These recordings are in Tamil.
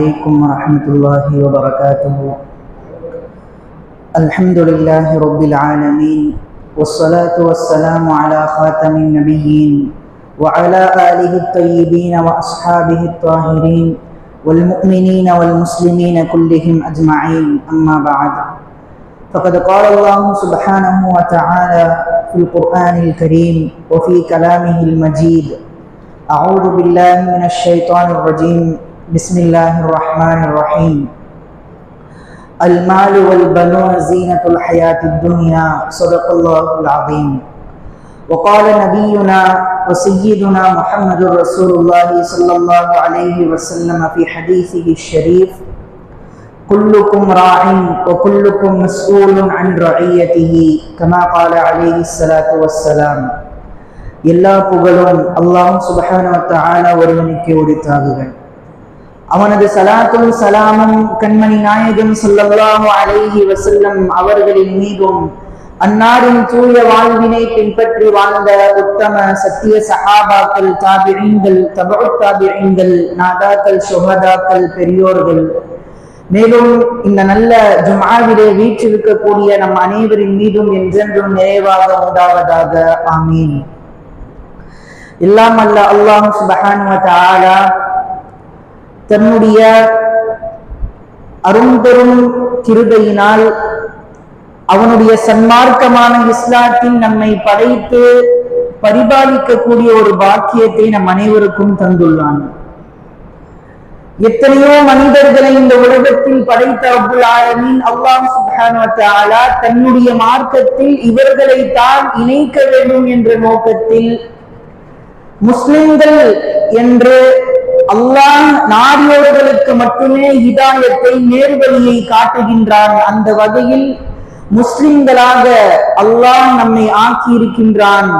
عليكم ورحمة الله وبركاته. الحمد لله رب العالمين، والصلاة والسلام على خاتم النبيين وعلى آله الطيبين وأصحابه الطاهرين والمؤمنين والمسلمين كلهم أجمعين. أما بعد، فقد قال الله سبحانه وتعالى في القرآن الكريم وفي كلامه المجيد: أعوذ بالله من الشيطان الرجيم، بسم الله الرحمن الرحيم. المال والبنون زينة الحياة الدنيا، صدق الله العظيم. وقال نبينا وسيدنا محمد رسول الله صلى الله عليه وسلم في حديثه الشريف: كلكم راع وكلكم مسؤول عن رعيته، كما قال عليه الصلاة والسلام. எல்லா புகழும் அல்லாஹ் சுப்ஹானஹு வ தஆலா ஒருவனுக்கே உரித்தாகுக. அவனது சலாத்தும் சலாமும் கண்மணி நாயகம் ஸல்லல்லாஹு அலைஹி வஸல்லம் அவர்களின் மீதும், அன்னாரின் தூய வாழ்வினை பின்பற்றி வாழ்ந்த உத்தம சத்திய சஹாபாக்கள், தாபிஈன்கள், தபஉத் தாபிஈன்கள், நாதாக்கள், சுஹதாக்கள், பெரியோர்கள், மேலும் இந்த நல்ல ஜும்ஆவிலே வீற்றிருக்கக்கூடிய நம் அனைவரின் மீதும் என்றென்றும் நிறைவாக உண்டாவதாக. ஆமீன். எல்லாம் அல்ல அல்லாஹ் சுப்ஹானஹு வ தஆலா தன்னுடைய அரும்பெரும் கிருபையினால் அவனுடைய சன்மார்க்கமான இஸ்லாத்தில் நம்மை படைத்து பரிபாலிக்கக்கூடிய ஒரு பாக்கியத்தை நம் அனைவருக்கும் தந்துள்ளான். எத்தனையோ மனிதர்களை இந்த உலகத்தில் படைத்த ரப்புல் ஆலமீன் அல்லாஹ் சுப்ஹானஹு வ தஆலா தன்னுடைய மார்க்கத்தில் இவர்களை தான் இணைக்க வேண்டும் என்ற நோக்கத்தில் முஸ்லிம்கள் என்று அல்லாஹ் நாடியோர்களுக்கு மட்டுமே ஹிதாயத்தை, நேர்வழியை காட்டுகின்றான். அந்த வகையில் முஸ்லிம்களாக அல்லாஹ் நம்மை ஆக்கி இருக்கின்றான்.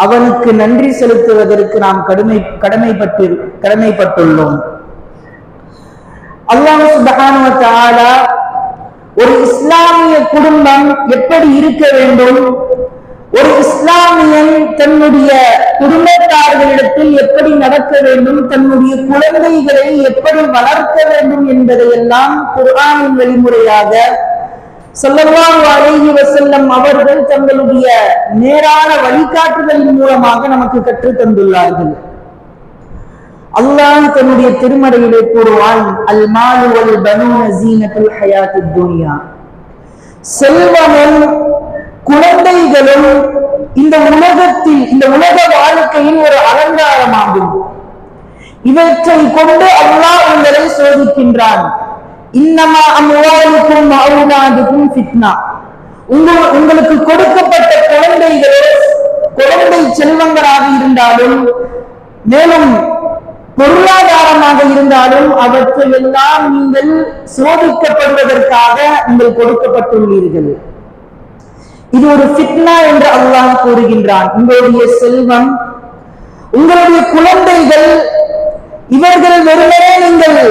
அவனுக்கு நன்றி செலுத்துவதற்கு நாம் கடமைப்பட்டுள்ளோம். அல்லாஹ் சுப்ஹானஹு வ தஆலா ஒரு இஸ்லாமிய குடும்பம் எப்படி இருக்க வேண்டும், ஒரு இஸ்லாமியன் தன்னுடைய குடும்பத்தார்களிடத்தில் எப்படி நடக்க வேண்டும், தன்னுடைய குழந்தைகளை எப்படி வளர்க்க வேண்டும் என்பதையெல்லாம் குர்ஆனின் வழிமுறையாக ஸல்லல்லாஹு அலைஹி வஸல்லம் அவர்கள் தங்களுடைய நேரான வழிகாட்டுதலின் மூலமாக நமக்கு கற்றுத் தந்துள்ளார்கள். அல்லாஹ் தன்னுடைய திருமறையிலே கூறுவான்: அல் மாலு வல் பனூன ஸீனத்துல் ஹயாத்தித் துன்யா. செல்வமும் குழந்தைகளும் இந்த உலகத்தில், இந்த உலக வாழ்க்கையில் ஒரு அலங்காரமாகும். இவற்றை கொண்டு அல்லாஹ் உங்களை சோதிக்கின்றான். இன்னமா அம்வாலுக்கும் அவுலாதுக்கும் ஃபித்னா. உங்களுக்கு கொடுக்கப்பட்ட குழந்தைகளே குழந்தை செல்வங்களாக இருந்தாலும், மேலும் பொருளாதாரமாக இருந்தாலும், அவற்றையெல்லாம் நீங்கள் சோதிக்கப்படுவதற்காக நீங்கள் கொடுக்கப்பட்டுள்ளீர்கள். இது ஒரு ஃபித்னா என்று அல்லாஹ் கூறுகின்றான். உங்களுடைய செல்வம், உங்களுடைய குழந்தைகள், இவர்கள் வெறுமனே நீங்கள்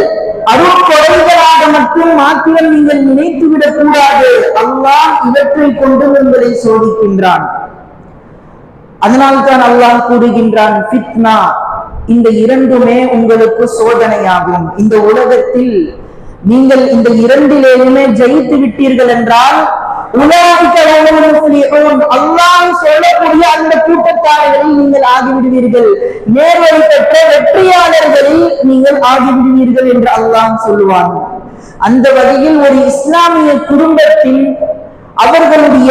அருட்கொடைகளாக மட்டும் மாத்திரம் நீங்கள் நினைத்துவிடக் கூடாது. அல்லாஹ் இவற்றை கொண்டு உங்களை சோதிக்கின்றான். அதனால்தான் அல்லாஹ் கூறுகின்றான், ஃபித்னா, இந்த இரண்டுமே உங்களுக்கு சோதனையாகும். இந்த உலகத்தில் நீங்கள் இந்த இரண்டிலேயுமே ஜெயித்து விட்டீர்கள் என்றால் அல்லாஹ் சொல்லக்கூடிய அந்த கூட்டத்தாரர்களில் நீங்கள் ஆகிவிடுவீர்கள், நேர்வழி பெற்ற வெற்றியாளர்களில் நீங்கள் ஆகிவிடுவீர்கள் என்று அல்லாஹ் சொல்லுவான். அந்த வகையில் ஒரு இஸ்லாமிய குடும்பத்தில் அவர்களுடைய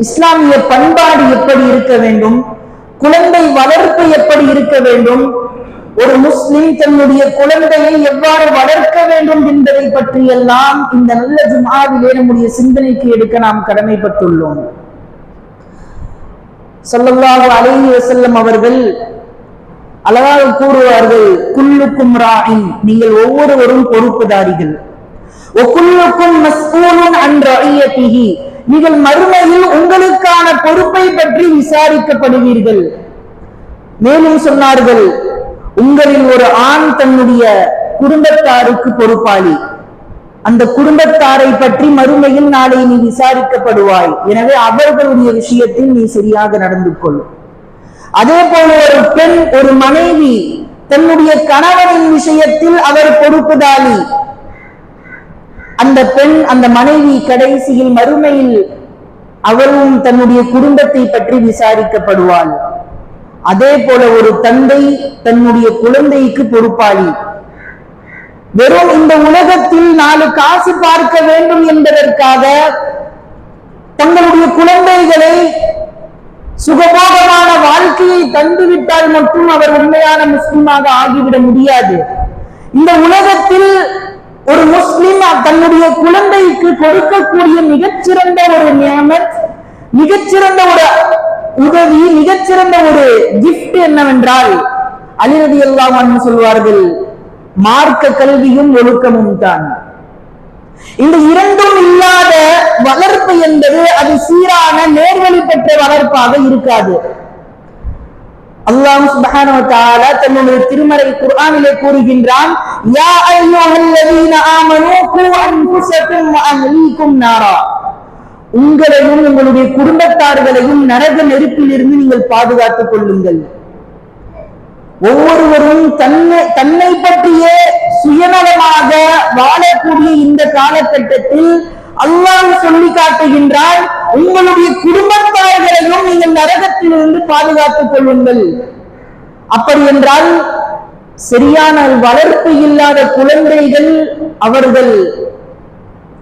இஸ்லாமிய பண்பாடு எப்படி இருக்க வேண்டும், குழந்தை வளர்ப்பு எப்படி இருக்க வேண்டும், ஒரு முஸ்லிம் தன்னுடைய குழந்தையை எவ்வாறு வளர்க்க வேண்டும் என்பதை பற்றி எல்லாம் இந்த நல்ல ஜும்ஆவிலே நம்முடைய சிந்தனைக்கு எடுக்க நாம் கடமைப்பட்டுள்ளோம். ஸல்லல்லாஹு அலைஹி வஸல்லம் அவர்கள் அழகாக கூறுவார்கள்: குல்லுக்கும் ராஇன், நீங்கள் ஒவ்வொருவரும் பொறுப்புதாரிகள். வகுல்லுக்கும் மஸ்ஊலுன் அன் ரஇயத்திஹி, நீங்கள் மறுமையில் உங்களுக்கான பொறுப்பை பற்றி விசாரிக்கப்படுவீர்கள். மேலும் சொன்னார்கள், உங்களில் ஒரு ஆண் தன்னுடைய குடும்பத்தாருக்கு பொறுப்பாளி. அந்த குடும்பத்தாரை பற்றி மறுமையில் நாளை நீ விசாரிக்கப்படுவாய். எனவே அவர்களுடைய விஷயத்தில் நீ சரியாக நடந்து கொள். அதே போல ஒரு பெண், ஒரு மனைவி தன்னுடைய கணவனின் விஷயத்தில் அவர் பொறுப்புதாளி. அந்த பெண், அந்த மனைவி கடைசியில் மறுமையில் அவரும் தன்னுடைய குடும்பத்தை பற்றி விசாரிக்கப்படுவாள். அதே போல ஒரு தந்தை தன்னுடைய குழந்தைக்கு பொறுப்பாளி. வெறும் இந்த உலகத்தில் 4 காசு பார்க்க வேண்டும் என்பதற்காக தங்களுடைய குழந்தைகளை சுகபோகமான வாழ்க்கையை தந்துவிட்டால் மட்டும் அவர் உண்மையான முஸ்லிமாக ஆகிவிட முடியாது. இந்த உலகத்தில் ஒரு முஸ்லிம் தன்னுடைய குழந்தைக்கு கொடுக்கக்கூடிய மிகச்சிறந்த ஒரு நியமத், மிகச்சிறந்த ஒரு உதவி, மிகச்சிறந்த ஒரு கிஃப்ட் என்னவென்றால், அலி ரலியல்லாஹு அன்ஹு சொல்வார்கள், மார்க்க கல்வியும் ஒழுக்கமும் தான். இந்த இரண்டும் இல்லாத வளர்ப்பு என்பது அது சீரான நேர்வழி பெற்ற வளர்ப்பாக இருக்காது. அல்லாஹ் சுப்ஹானஹு வ தஆலா தன்னுடைய திருமறை குர்ஆனிலே கூறுகின்றான், யா அய்யுஹல்லதீன ஆமனூ கூ அன்ஃபுஸக்கும் வ அஹ்லீக்கும் நாரா. உங்களையும் உங்களுடைய குடும்பத்தார்களையும் நரக நெருப்பிலிருந்து நீங்கள் பாதுகாத்துக் கொள்ளுங்கள். ஒவ்வொருவரும் தன்னை பற்றியே சுயநலமாக வாழக்கூடிய இந்த காலகட்டத்தில் அல்லாஹ் சொல்லி காட்டுகின்றான், உங்களுடைய குடும்பத்தார்களையும் நீங்கள் நரகத்திலிருந்து பாதுகாத்துக் கொள்ளுங்கள். அப்படி என்றால் சரியான வளர்ப்பு இல்லாத குழந்தைகள், அவர்கள்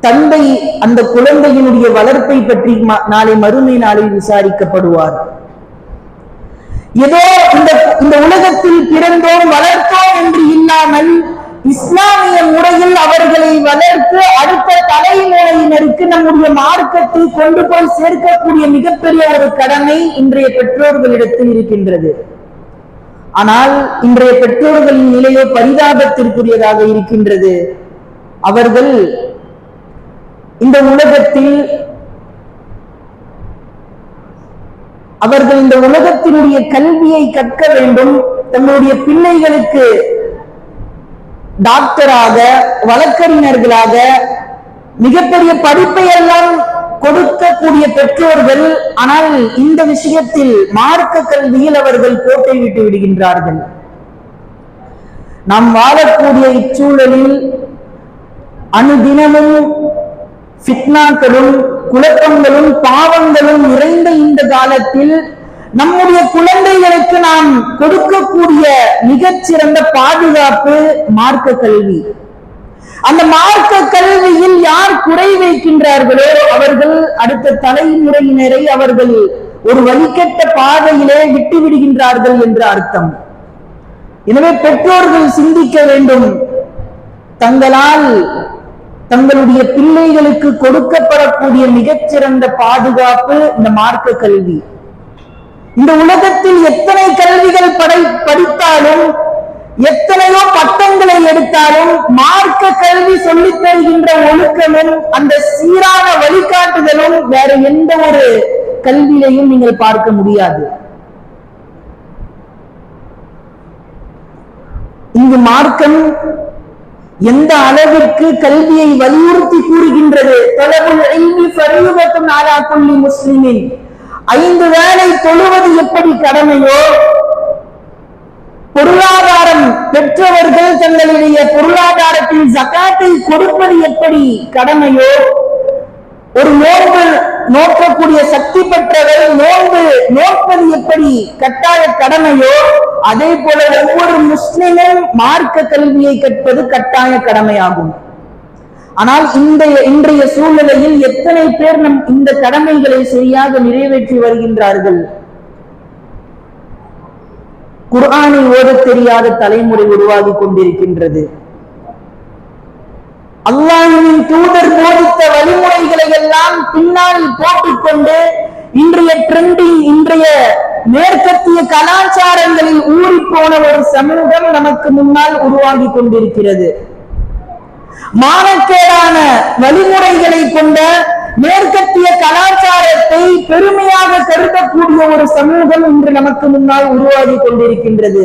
தந்தை அந்த குழந்தையினுடைய வளர்ப்பை பற்றி நாளை மறுமை நாளில் விசாரிக்கப்படுவார். ஏதோ இந்த உலகத்தில் பிறந்தோம் வளர்த்தோம் என்று இல்லாமல் இஸ்லாமிய முறையில் அவர்களை வளர்த்து அடுத்த தலைமுறையினருக்கு நம்முடைய மார்க்கத்தை கொண்டு போய் சேர்க்கக்கூடிய மிகப்பெரிய ஒரு கடமை இன்றைய பெற்றோர்களிடத்தில் இருக்கின்றது. ஆனால் இன்றைய பெற்றோர்களின் நிலையோ பரிதாபத்திற்குரியதாக இருக்கின்றது. அவர்கள் இந்த உலகத்தில் அவர்கள் இந்த உலகத்தினுடைய கல்வியை கற்க வேண்டும், தங்களுடைய பிள்ளைகளுக்கு டாக்டராக, வழக்கறிஞர்களாக மிகப்பெரிய படிப்பை எல்லாம் கொடுக்கக்கூடிய பெற்றோர்கள். ஆனால் இந்த விஷயத்தில் மார்க்க கல்வியில் அவர்கள் கோட்டை விட்டு விடுகின்றார்கள். நாம் வாழக்கூடிய இச்சூழலில் அனுதினமும் ஃபித்னாக்களும் குழப்பங்களும் பாவங்களும் நிறைந்த இந்த காலத்தில் நம்முடைய குழந்தைகளுக்கு நாம் கொடுக்கக்கூடிய மிகச்சிறந்த பாதுகாப்பு மார்க்க கல்வி. அந்த மார்க்க கல்வியில் யார் குறை வைக்கின்றார்களோ அவர்கள் அடுத்த தலைமுறையினரை அவர்கள் ஒரு வழிகட்ட பாதையிலே விட்டு விடுகின்றார்கள் என்று அர்த்தம். எனவே பெற்றோர்கள் சிந்திக்க வேண்டும், தங்களால் தங்களுடைய பிள்ளைகளுக்கு கொடுக்கப்படக்கூடிய மிகச்சிறந்த பாதுகாப்பு இந்த மார்க்க கல்வி. இந்த உலகத்தில் எத்தனை கல்விகள் படித்தாலும், எத்தனையோ பட்டங்களை எடுத்தாலும், மார்க்க கல்வி சொல்லித் தருகின்ற ஒழுக்கமும் அந்த சீரான வழிகாட்டுதலும் வேற எந்த ஒரு கல்வியிலையும் நீங்கள் பார்க்க முடியாது. இங்கு மார்க்கம் எந்த அளவிற்கு கல்வியை வலியுறுத்தி கூறுகின்றது. தொலபுல் இல்மி ஃபரீதத்துன் அலா குல்லி முஸ்லிமின். 5 வேளை தொழுவது எப்படி கடமையோ, பொருளாதாரம் பெற்றவர்கள் தங்களுடைய பொருளாதாரத்தில் ஜகாத்தை கொடுப்பது எப்படி கடமையோ, ஒரு நோன்பு நோக்கக்கூடிய சக்தி பெற்றவர் நோன்பு நோற்பது எப்படி கட்டாய கடமையோ, அதே போல ஒவ்வொரு முஸ்லிமும் மார்க்க கல்வியை கற்பது கட்டாய கடமையாகும். ஆனால் இன்றைய சூழ்நிலையில் எத்தனை பேர் இந்த கடமைகளை சரியாக நிறைவேற்றி வருகின்றார்கள்? குர்ஆனை ஓதத் தெரியாத தலைமுறை உருவாகி கொண்டிருக்கின்றது. அல்லாஹ்வின் தூதர் போதித்த வழிமுறைகளை எல்லாம் பின்னால் போட்டுக்கொண்டு இன்றைய ட்ரெண்டிங், இன்றைய மேற்கத்திய கலாச்சாரங்களில் ஊறி போன ஒரு சமூகம் நமக்கு முன்னால் உருவாகி கொண்டிருக்கிறது. மானக்கேடான வழிமுறைகளை கொண்ட மேற்கத்திய கலாச்சாரத்தை பெருமையாக கருதக்கூடிய ஒரு சமூகம் இன்று நமக்கு முன்னால் உருவாகி கொண்டிருக்கின்றது.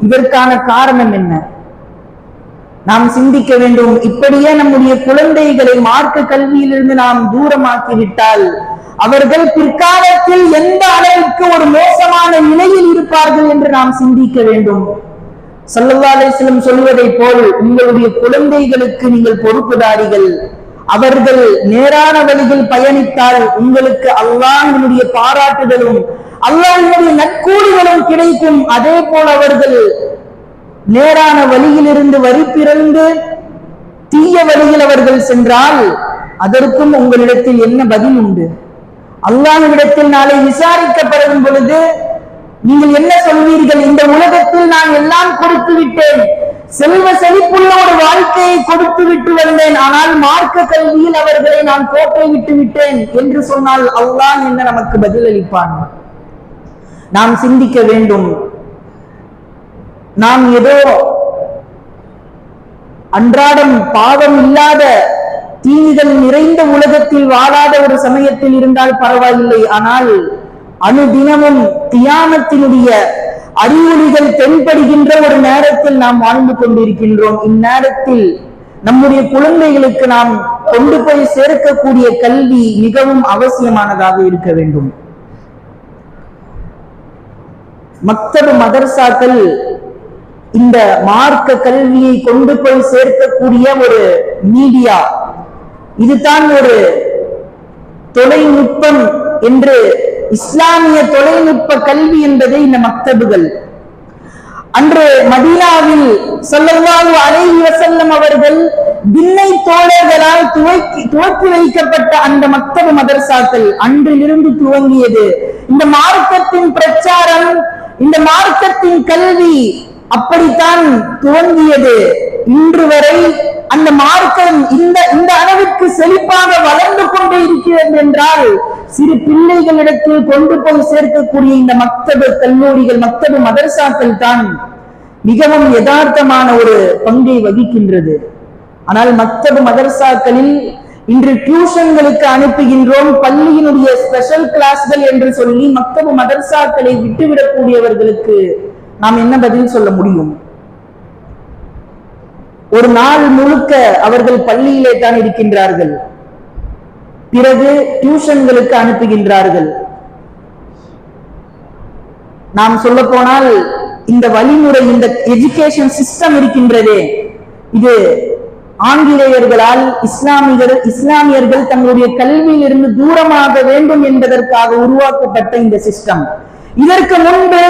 இதற்கான காரணம் என்ன? நாம் சிந்திக்க வேண்டும். இப்படியே நம்முடைய குழந்தைகளை மார்க்க கல்வியிலிருந்து நாம் தூரமாக்கிவிட்டால் அவர்கள் பிற்காலத்தில் எந்த அளவுக்கு ஒரு மோசமான நிலையில் இருப்பார்கள் என்று நாம் சிந்திக்க வேண்டும். ஸல்லல்லாஹு அலைஹி வஸல்லம் சொல்வதை போல் உங்களுடைய குழந்தைகளுக்கு நீங்கள் பொறுப்புதாரிகள். அவர்கள் நேரான வழியில் பயணித்தால் உங்களுக்கு அல்லாஹ்வினுடைய பாராட்டுதலும் அல்லாஹ்வினுடைய நற்கூலிகளும் கிடைக்கும். அதே போல் அவர்கள் நேரான வழியிலிருந்து வழி பிறந்து தீய வழியில் அவர்கள் சென்றால் அதற்கும் உங்களிடத்தில் என்ன பதில் உண்டு? அல்லாஹ்விடத்தில் நாளை விசாரிக்கப்படும் பொழுது நீங்கள் என்ன சொல்வீர்கள்? இந்த உலகத்தில் நான் எல்லாம் கொடுத்து விட்டேன், செல்வ செழிப்புள்ள ஒரு வாழ்க்கையை கொடுத்து விட்டு வந்தேன், ஆனால் மார்க்க கல்வியில் அவர்களை நான் கோட்டை விட்டு விட்டேன் என்று சொன்னால் அல்லாஹ் என்ன நமக்கு பதில் அளிப்பான்? நாம் சிந்திக்க வேண்டும். நாம் ஏதோ அன்றாடம் பாவம் இல்லாத தீங்குகள் நிறைந்த உலகத்தில் வாழாத ஒரு சமயத்தில் இருந்தால் பரவாயில்லை. ஆனால் அனுதினமும் தியானத்தினுடைய அறிகுறிகள் தென்படுகின்ற ஒரு நேரத்தில் நாம் வாழ்ந்து கொண்டிருக்கின்றோம். இந்நேரத்தில் நம்முடைய குழந்தைகளுக்கு நாம் கொண்டு போய் சேர்க்கக்கூடிய கல்வி மிகவும் அவசியமானதாக இருக்க வேண்டும். மக்தபு மதர்சாக்கள் இந்த மார்க்க கல்வியை கொண்டு போய் சேர்க்கக்கூடிய ஒரு மீடியா. இதுதான் ஒரு தொலைநுட்பம் என்று இஸ்லாமிய தொலைநுட்ப கல்வி என்பதை இந்த மக்தபுகள். அன்று மதீனாவில் ஸல்லல்லாஹு அலைஹி வஸல்லம் அவர்கள் திண்ணை தோழர்களால் துவக்கி வைக்கப்பட்ட அந்த மக்தபு மதர்சாக்கள் அன்றிலிருந்து துவங்கியது. இந்த மார்க்கத்தின் பிரச்சாரம், இந்த மார்க்கத்தின் கல்வி அப்படித்தான் துவங்கியது. இன்று வரை அந்த மார்க்கம் இந்த அளவிற்கு செழிப்பாக வளர்ந்து கொண்டே இருக்கிறது என்றால் சிறு பிள்ளைகளிடத்தில் கொண்டு போய் சேர்க்கக்கூடிய இந்த மக்தபு கல்லூரிகள், மக்தபு மதர்சாக்கள் தான் மிகவும் யதார்த்தமான ஒரு பங்கை வகிக்கின்றது. ஆனால் மக்தபு மதர்சாக்களில் இன்று டியூஷன்களுக்கு அனுப்புகின்றோம், பள்ளியினுடைய ஸ்பெஷல் கிளாஸ்கள் என்று சொல்லி மக்தபு மதர்சாக்களை விட்டுவிடக்கூடியவர்களுக்கு நாம் என்ன பதில் சொல்ல முடியும்? ஒரு நாள் முழுக்க அவர்கள் பள்ளியிலே தான் இருக்கின்றார்கள், பிறகு டியூஷன்களுக்கு அனுப்புகின்றார்கள். நாம் சொல்ல போனால் இந்த வழிமுறை, இந்த எஜுகேஷன் சிஸ்டம் இருக்கின்றதே, இது ஆங்கிலேயர்களால் இஸ்லாமியர்கள் தங்களுடைய கல்வியில் இருந்து தூரமாக வேண்டும் என்பதற்காக உருவாக்கப்பட்ட இந்த சிஸ்டம். இதற்கு முன்பு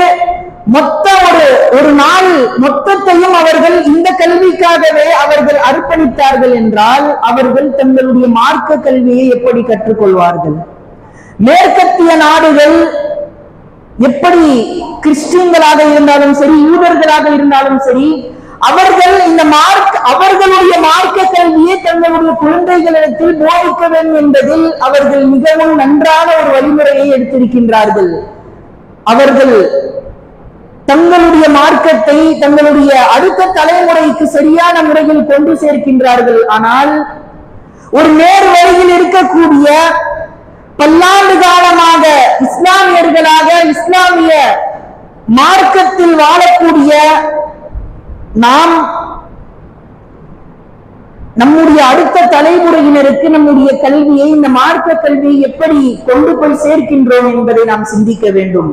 ஒரு நாள் மொத்தத்தையும் அவர்கள் இந்த கல்விக்காகவே அவர்கள் அர்ப்பணித்தார்கள் என்றால் அவர்கள் தங்களுடைய மார்க்க கல்வியை எப்படி கற்றுக்கொள்வார்கள்? மேற்கத்திய நாடுகள் எப்படி கிறிஸ்டியன்களாக இருந்தாலும் சரி, யூதர்களாக இருந்தாலும் சரி, அவர்கள் அவர்களுடைய மார்க்க கல்வியை தங்களுடைய குழந்தைகளிடத்தில் போதிக்க வேண்டும் என்பதில் அவர்கள் மிகவும் நன்றான ஒரு வழிமுறையை எடுத்திருக்கின்றார்கள். அவர்கள் தங்களுடைய மார்க்கத்தை தங்களுடைய அடுத்த தலைமுறைக்கு சரியான முறையில் கொண்டு சேர்க்கின்றார்கள். ஆனால் ஒரு நேர் வழியில் இருக்கக்கூடிய பல்லாண்டு காலமாக இஸ்லாமியர்களாக இஸ்லாமிய மார்க்கத்தில் வாழக்கூடிய நாம் நம்முடைய அடுத்த தலைமுறையினருக்கு நம்முடைய கல்வியை, இந்த மார்க்க கல்வியை எப்படி கொண்டு போய் சேர்க்கின்றோம் என்பதை நாம் சிந்திக்க வேண்டும்.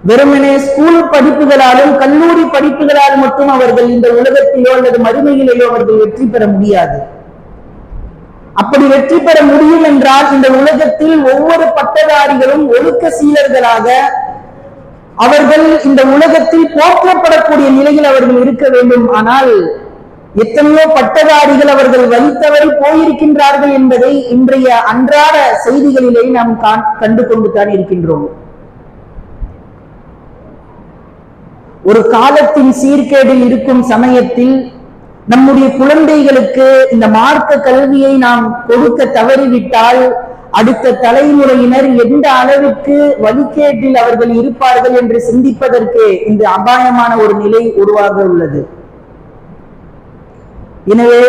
வெறுமனே ஸ்கூல் படிப்புகளாலும் கல்லூரி படிப்புகளால் மட்டும் அவர்கள் இந்த உலகத்திலோ அல்லது மறுமையிலேயோ அவர்கள் வெற்றி பெற முடியாது. அப்படி வெற்றி பெற முடியும் என்றால் இந்த உலகத்தில் ஒவ்வொரு பட்டதாரிகளும் ஒழுக்க சீலர்களாக அவர்கள் இந்த உலகத்தில் போற்றப்படக்கூடிய நிலையில் அவர்கள் இருக்க வேண்டும். ஆனால் எத்தனையோ பட்டதாரிகள் அவர்கள் வலித்தவரை போயிருக்கின்றார்கள் என்பதை இன்றைய அன்றாட செய்திகளிலே நாம் கண்டு கொண்டுதான் இருக்கின்றோம். ஒரு காலத்தின் சீர்கேடில் இருக்கும் சமயத்தில் நம்முடைய குழந்தைகளுக்கு இந்த மார்க்க கல்வியை நாம் கொடுக்க தவறிவிட்டால் அடுத்த தலைமுறையினர் எந்த அளவுக்கு வழிகேட்டில் அவர்கள் இருப்பார்கள் என்று சிந்திப்பதற்கு இந்த அபாயமான ஒரு நிலை உருவாக உள்ளது. எனவே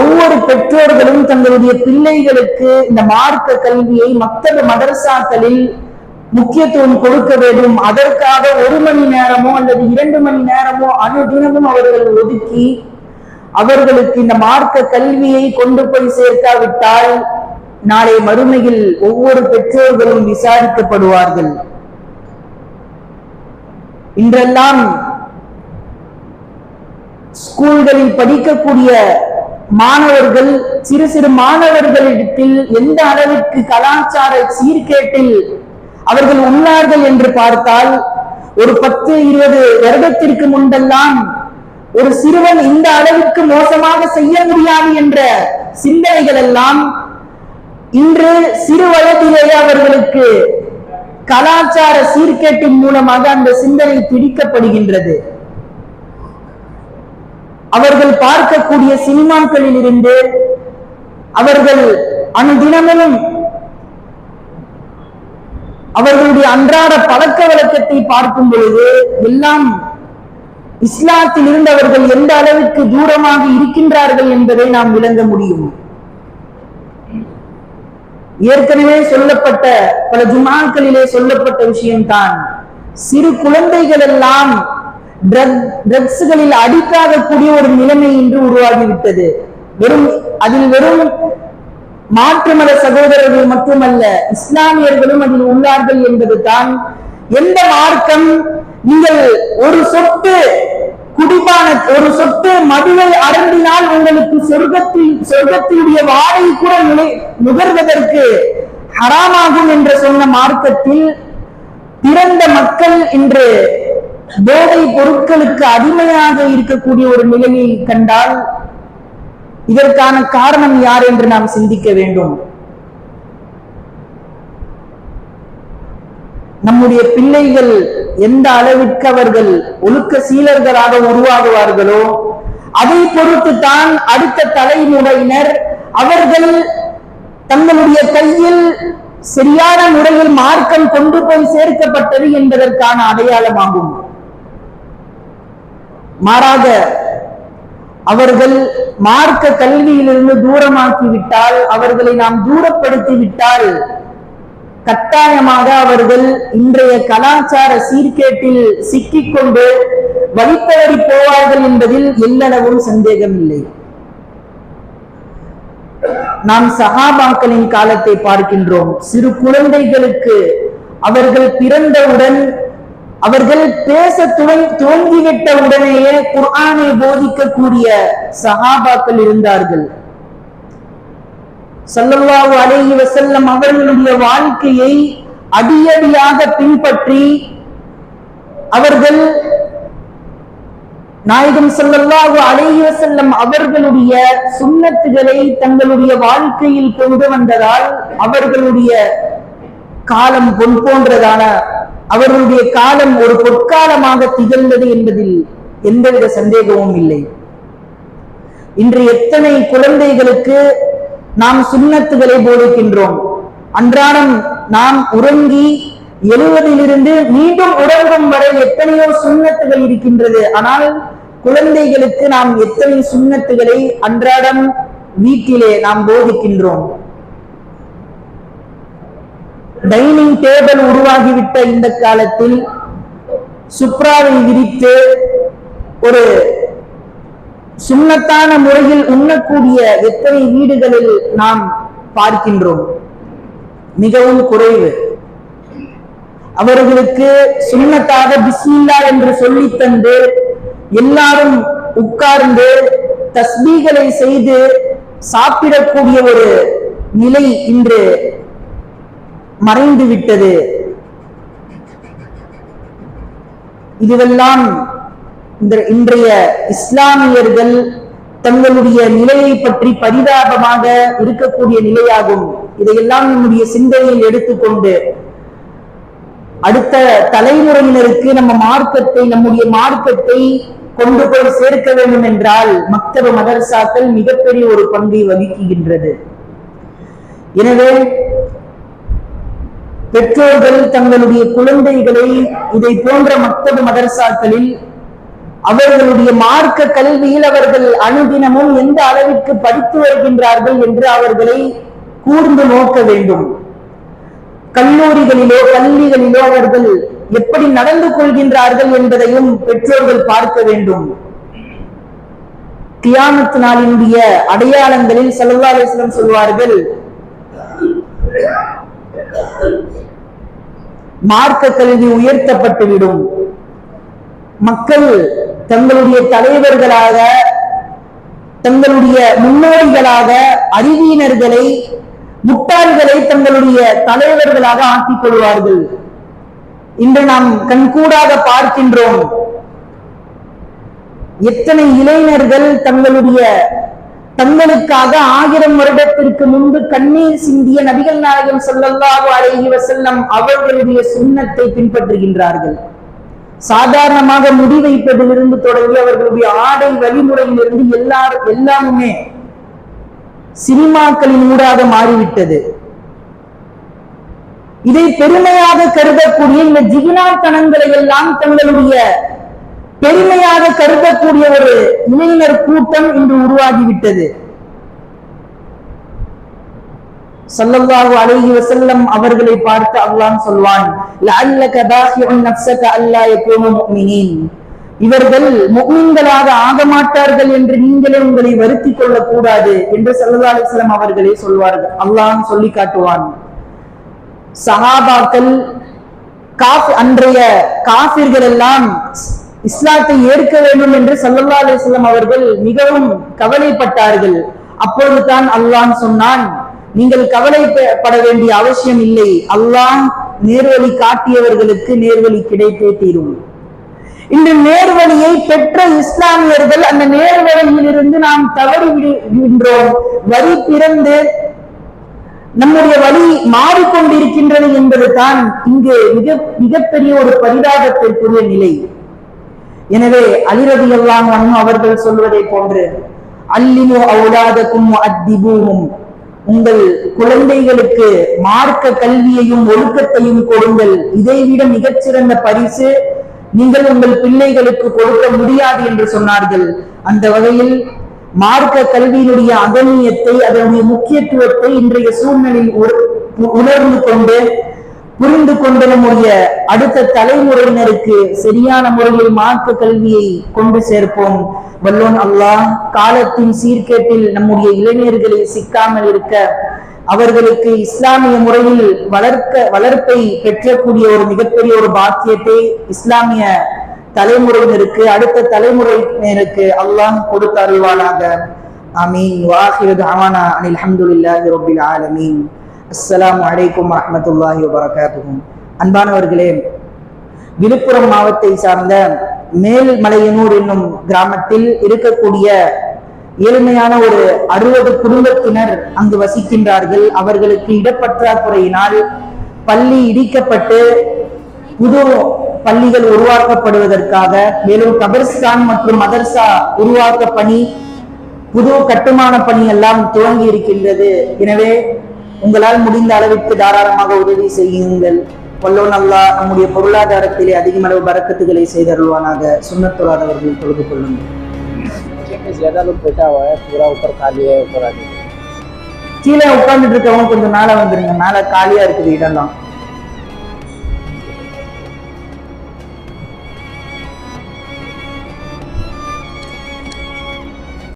ஒவ்வொரு பெற்றோர்களும் தங்களுடைய பிள்ளைகளுக்கு இந்த மார்க்க கல்வியை மக்தபு மதரசாக்களில் முக்கியத்துவம் கொடுக்க வேண்டும். அதற்காக 1 மணி நேரமோ அல்லது 2 மணி நேரமோ அனுதினமும் அவர்கள் ஒதுக்கி அவர்களுக்கு இந்த மார்க்க கல்வியை கொண்டு போய் சேர்க்காவிட்டால் நாளை மறுமையில் ஒவ்வொரு பெற்றோர்களும் விசாரிக்கப்படுவார்கள். இன்றெல்லாம் ஸ்கூல்களில் படிக்கக்கூடிய மாணவர்கள், சிறு சிறு மாணவர்களிடத்தில் எந்த அளவிற்கு கலாச்சார சீர்கேட்டில் அவர்கள் உள்ளார்கள் என்று பார்த்தால், ஒரு 10-20 வருடத்திற்கு முன்பெல்லாம் ஒரு சிறுவன் இந்த அளவிற்கு மோசமாக செய்ய முடியாது என்ற சிந்தனைகள் எல்லாம் இன்று சிறு வயதிலேயே அவர்களுக்கு கலாச்சார சீர்கேட்டின் மூலமாக அந்த சிந்தனை பிடிக்கப்படுகின்றது. அவர்கள் பார்க்கக்கூடிய சினிமாக்களில் இருந்து அவர்கள் அனுதினமும் அவர்களுடைய அன்றாட பழக்க வழக்கத்தை பார்க்கும் பொழுது எல்லாம் இஸ்லாத்தில் இருந்து அவர்கள் எந்த அளவுக்கு தூரமாக இருக்கின்றார்கள் என்பதை நாம் விளங்க முடியும். ஏற்கனவே சொல்லப்பட்ட பல ஜுமாக்களிலே சொல்லப்பட்ட விஷயம்தான், சிறு குழந்தைகள் எல்லாம் ட்ரக்ஸ்களில் அடிக்காகக்கூடிய ஒரு நிலைமை இன்று உருவாகிவிட்டது. வெறும் மாற்று மத சகோதரர்கள் மட்டுமல்ல, இஸ்லாமியர்களும் அதில் உள்ளார்கள் என்பது தான். எந்த மார்க்கம் நீங்கள் ஒரு சொட்டு மதுவை அருந்தினால் உங்களுக்கு சொர்க்கத்தினுடைய வாடகை கூட நுகர்வதற்கு ஹராமாகும் என்று சொன்ன மார்க்கத்தில் பிறந்த மக்கள் இன்று போதை பொருட்களுக்கு அடிமையாக இருக்கக்கூடிய ஒரு நிலையை கண்டால் இதற்கான காரணம் யார் என்று நாம் சிந்திக்க வேண்டும். நம்முடைய பிள்ளைகள் எந்த அளவிற்கு அவர்கள் ஒழுக்க சீலர்களாக உருவாகுவார்களோ அதை பொறுத்து தான் அடுத்த தலைமுறையினர் அவர்கள் தங்களுடைய கையில் சரியான முறையில் மார்க்கம் கொண்டு போய் சேர்க்கப்பட்டது என்பதற்கான அடையாளமாகும். மாறாக அவர்கள் மார்க்க கல்வியிலிருந்து தூரமாக்கிவிட்டால், அவர்களை நாம் தூரப்படுத்திவிட்டால் கட்டாயமாக அவர்கள் இன்றைய கலாச்சார சீர்கேட்டில் சிக்கிக்கொண்டு வழித்தவறி போவார்கள் என்பதில் எல்லளவும் சந்தேகம் இல்லை. நாம் சஹாபாக்களின் காலத்தை பார்க்கின்றோம். சிறு குழந்தைகளுக்கு அவர்கள் பிறந்தவுடன், அவர்கள் பேச துவங்கிவிட்ட உடனேயே குர்ஆனை போதிக்கக்கூடிய சஹாபாக்கள் இருந்தார்கள். ஸல்லல்லாஹு அலைஹி வஸல்லம் அவர்களுடைய வாழ்க்கையை அடியடியாக பின்பற்றி அவர்கள் நாயகம் ஸல்லல்லாஹு அலைஹி வஸல்லம் அவர்களுடைய சுன்னத்துகளை தங்களுடைய வாழ்க்கையில் கொண்டு வந்ததால் அவர்களுடைய காலம் பொன் போன்றதான, அவர்களுடைய காலம் ஒரு பொற்காலமாக திகழ்ந்தது என்பதில் எந்தவித சந்தேகமும் இல்லை. இன்று எத்தனை குழந்தைகளுக்கு நாம் சுன்னத்துகளை போதிக்கின்றோம். அன்றாடம் நாம் உறங்கி எழுவதிலிருந்து மீண்டும் உறங்கும் வரை எத்தனையோ சுன்னத்துகள் இருக்கின்றது. ஆனால் குழந்தைகளுக்கு நாம் எத்தனை சுன்னத்துகளை அன்றாடம் வீட்டிலே நாம் போதிக்கின்றோம். டைனிங் டேபிள் உருவாகிவிட்ட இந்த காலத்தில் சுப்ராவை விரித்து ஒரு சுன்னத்தான முறையில் உண்ணக்கூடிய எத்தனை வீடுகளில் நாம் பார்க்கின்றோம்? மிகவும் குறைவு. அவர்களுக்கு சுன்னத்தாக பிஸ்மில்லா என்று சொல்லி தந்து எல்லாரும் உட்கார்ந்து தஸ்பீகளை செய்து சாப்பிடக்கூடிய ஒரு நிலை இன்று மறைந்து விட்டது. இதுவெல்லாம் இன்றைய இஸ்லாமியர்கள் தங்களுடைய நிலையை பற்றி பரிதாபமாக இருக்கக்கூடிய நிலையாகும். இதையெல்லாம் நம்முடைய சிந்தனையில் எடுத்துக்கொண்டு அடுத்த தலைமுறையினருக்கு நம்முடைய மார்க்கத்தை கொண்டு போய் சேர்க்க வேண்டும் என்றால் மக்தப மதரசாக்கள் மிகப்பெரிய ஒரு பங்கை வகிக்கின்றது. எனவே பெற்றோர்கள் தங்களுடைய குழந்தைகளை இதை போன்ற மக்தப மதரசாக்களில் அவர்களுடைய மார்க்க கல்வியில் அவர்கள் அனுதினமும் எந்த அளவிற்கு படித்து வருகின்றார்கள் என்று அவர்களை கூர்ந்து நோக்க வேண்டும். கல்லூரிகளிலோ பள்ளிகளிலோ அவர்கள் எப்படி நடந்து கொள்கின்றார்கள் என்பதையும் பெற்றோர்கள் பார்க்க வேண்டும். கியாமத் நாளினுடைய அடையாளங்களில் ஸல்லல்லாஹு அலைஹி வஸல்லம் சொல்வார்கள், மார்க்க கல்வி உயர்த்தப்பட்டுவிடும், மக்கள் தங்களுடைய தலைவர்களாக, தங்களுடைய முன்னோடிகளாக அறிவியினர்களை, முட்டாள்களை தங்களுடைய தலைவர்களாக ஆக்கிக் கொள்வார்கள். இன்று நாம் கண்கூடாக பார்க்கின்றோம். எத்தனை இளைஞர்கள் தங்களுக்காக 1000 வருடத்திற்கு முன்பு கண்ணீர் சிந்திய நபிகள் நாயகம் ஸல்லல்லாஹு அலைஹி வஸல்லம் அவர்களுடைய சுன்னத்தை பின்பற்றுகின்றார்கள். சாதாரணமாக முடி வைப்பதிலிருந்து தொடங்கி அவர்களுடைய ஆடை வழிமுறையிலிருந்து எல்லாமே சினிமாக்களின் ஊடாக மாறிவிட்டது. இதை பெருமையாக கருதக்கூடிய இந்த ஜிகினாத்தனங்களை எல்லாம் தங்களுடைய பெருமையாக கருதக்கூடிய ஒரு இளைஞர் கூட்டம் இன்று உருவாகிவிட்டது. ஸல்லல்லாஹு அலைஹி வஸல்லம் அவர்களை பார்த்து அல்லாஹ் சொல்வான், லஅல்லக பாஹிஉன் நஃப்ஸக அல்லா யகூனு முஃமினீன், இவர்கள் முஃமின்களாக ஆக மாட்டார்கள் என்று நீங்களே உங்களை வருத்திக் கொள்ளக் கூடாது என்று ஸல்லல்லாஹு அலைஹி வஸல்லம் அவர்களே சொல்வார்கள். அல்லாஹ் சொல்லி காட்டுவான். சஹாபாக்கள் அன்றைய காஃபிர்கள் எல்லாம் இஸ்லாத்தை ஏற்க வேண்டும் என்று ஸல்லல்லாஹு அலைஹி வஸல்லம் அவர்கள் மிகவும் கவலைப்பட்டார்கள். அப்பொழுதுதான் அல்லாஹ் சொன்னான், நீங்கள் கவலைப்பட வேண்டிய அவசியம் இல்லை, அல்லாஹ் நேர்வழி காட்டியவர்களுக்கு நேர்வழி கிடைத்தே தீரும். இன்று நேர்வழியை பெற்ற இஸ்லாமியர்கள் அந்த நேர்வழியில் இருந்து நாம் தவறி விடுகின்றோம். வழி பிறந்து நம்முடைய வழி மாறிக்கொண்டிருக்கின்றது என்பது தான் இங்கு மிகப்பெரிய ஒரு பரிதாபத்திற்குரிய நிலை. எனவே அலி ரலியல்லாஹு அன்ஹு அவர்கள் சொல்வதை போன்று, அல்லிமு அவுலாதக்கும் வஅத்திபூஹும், உங்கள் குழந்தைகளுக்கு மார்க்க கல்வியையும் ஒழுக்கத்தையும் கொடுங்கள். இதைவிட மிகச்சிறந்த பரிசு நீங்கள் உங்கள் பிள்ளைகளுக்கு கொடுக்க முடியாது என்று சொன்னார்கள். அந்த வகையில் மார்க்க கல்வியினுடைய அகநியத்தை, அதனுடைய முக்கியத்துவத்தை இன்றைய சூழ்நிலையில் உணர்ந்து கொண்டு புரிந்து கொண்டு நம்முடைய அடுத்த தலைமுறையினருக்கு சரியான முறையில் மார்க்க கல்வியை கொண்டு சேர்ப்போம். வல்லோன் அல்லாஹ் காலத்தின் சீர்கேட்டில் நம்முடைய இளைஞர்களை சிக்காமல் இருக்க, அவர்களுக்கு இஸ்லாமிய முறையில் வளர்ப்பை பெற்றக்கூடிய ஒரு மிகப்பெரிய ஒரு பாக்கியத்தை இஸ்லாமிய தலைமுறையினருக்கு, அடுத்த தலைமுறையினருக்கு அல்லாஹ் கொடுத்து அருள்வானாக. ஆமீன். வாஹிரு தஅவானா அனில் ஹம்துலில்லாஹி ரப்பில் ஆலமீன். அஸ்ஸலாமு அலைக்கும் வரஹ்மத்துல்லாஹி வபரகாத்துஹு. அன்பானவர்களே, விழுப்புரம் மாவட்டத்தை சார்ந்த மேல்மலையனூர் என்னும் கிராமத்தில் இருக்கக்கூடிய ஏழ்மையான ஒரு 60 குடும்பத்தினர் அங்கு வசிக்கின்றார்கள். அவர்களுக்கு இடப்பற்றாக்குறையினால் பள்ளி இடிக்கப்பட்டு புது பள்ளிகள் உருவாக்கப்படுவதற்காக, மேலும் கபர்ஸ்தான் மற்றும் மதர்சா உருவாக்க பணி, புது கட்டுமான பணி எல்லாம் துவங்கி இருக்கின்றது. எனவே உங்களால் முடிந்த அளவிற்கு தாராளமாக உதவி செய்யுங்கள். வல்லோன் அல்லாஹ் நம்முடைய பொருளாதாரத்திலே அதிகமளவு பரக்கத்துகளை செய்தருள்வானாக. சுன்னத் தொழாதவர்கள் தொழுது கொள்ளுங்கள். கீழே உட்கார்ந்துட்டு இருக்கவங்க கொஞ்சம் மேல வந்துருங்க, மேல காலியா இருக்குது இடம்லாம்.